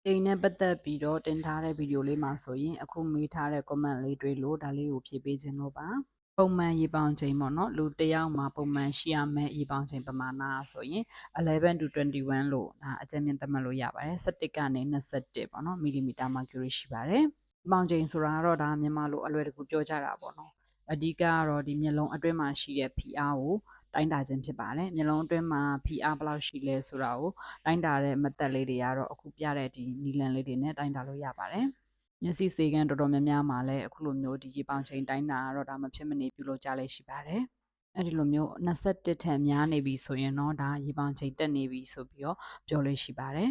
အိမ်နဲ့ပတ်သက်ပြီးတော့တင်ထားတဲ့ဗီဒီယိုလေးမှာဆိုရင်အခုမေးထားတဲ့ comment လေးတွေ့လို့ဒါလေးကိုဖြည့်ပေးခြင်းလို့ပါပုံမှန်ရေပေါင်ချိန်ပေါ့နော်လူတစ်ယောက်မှာပုံမှန်ရှိရမယ့်ရေပေါင်ချိန်ပမာဏဆိုရင်11 to 21လို့အကြမ်းမြင့်သတ်မှတ်လို့ရပါတယ်17ကနေ21ပေါ့နော်မီလီမီတာမာကျူရီရှိပါတယ်ပေါင်ချိန်ဆိုတာကတော့ဒါမြန်မာလိုအလွယ်တကူပြောကြတာပေါ့နော်အဓိကကတော့ဒီမျက်လုံးအတွင်းမှာရှိတဲ့ဖိအားကိုတိုင်းတာခြင်းဖြစ်ပါတယ်မျက်လုံးအတွင်းမှာဖိအားဘယ်လောက်ရှိလဲဆိုတာကိုတိုင်းတာတဲ့မသက်လေးတွေကတော့အခုပြတဲ့ဒီနီလန်လေးတွေနဲ့တိုင်းတာလို့ရပါတယ်မျက်စိစေကန်းတော်တော်များများမှာလည်းအခုလိုမျိုးဒီရေပေါင်ချိန်တိုင်းတာကတော့ဒါမဖြစ်မနေပြုလုပ်ကြလေရှိပါတယ်အဲ့ဒီလိုမျိုး21ထက်များနေပြီဆိုရင်တော့ဒါရေပေါင်ချိန်တက်နေပြီဆိုပြီးတော့ပြောလို့ရှိပါတယ်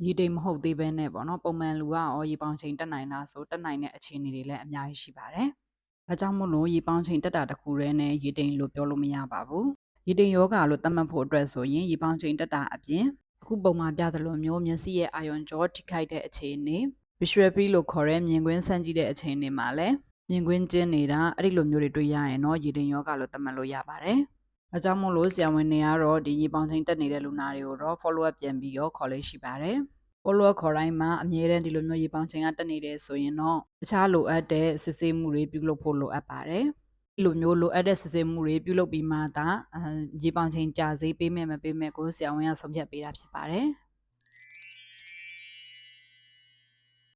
ရေတိမ်မဟုတ်သေးဘဲနဲ့ပေါ့နော်ပုံမှန်လူကရောရေပေါင်ချိန်တက်နိုင်လားဆိုတက်နိုင်တဲ့အခြေအနေတွေလည်းအများကြီးရှိပါတယ်ဒါကြောင့်မို့လို့ရေပေါင်ချိန်တက်တာတခုတည်းနဲ့ရေတိမ်လို့ပြောလို့မရပါဘူးရေတိမ်ယောဂလို့သတ်မှတ်ဖို့အတွက်ဆိုရင်ရေပေါင်ချိန်တက်တာအပြင်အခုပုံမှာပြသလိုမျိုးမျက်စိရဲ့အာရုံကြောထိခိုက်တဲ့အခြေအနေ visual field လို့ခေါ်တဲ့မြင်ကွင်းဆန့်ကြည့်တဲ့အခြေအနေမှာလည်းမြင်ကွင်းကျဉ်နေတာအဲ့ဒီလိုမျိုးတွေတွေ့ရရင်တော့ရေတိမ်ယောဂလို့သတ်မှတ်လို့ရပါတယ်။ဒါကြောင့်မို့လို့ဆရာဝန်တွေကတော့ဒီရေပေါင်ချိန်တက်နေတဲ့လူနာတွေကိုတော့ follow up ပြန်ပြီးတော့ခေါ်လေးရှိပါတယ်။ follow up ခေါ်တိုင်းမှာအမြဲတမ်းဒီလိုမျိုးရေပေါင်ချိန်ကတက်နေတယ်ဆိုရင်တော့တခြားလိုအပ်တဲ့စစ်ဆေးမှုတွေပြုလုပ်ဖို့လိုအပ်ပါတယ်။ဒီလိုမျိုးလိုအပ်တဲ့စစ်ဆေးမှုတွေပြုလုပ်ပြီးမှသာရေပေါင်ချိန်ကြာစေးပေးမယ်မပေးမယ်ကိုဆရာဝန်ကဆုံးဖြတ်ပေးတာဖြစ်ပါတယ်။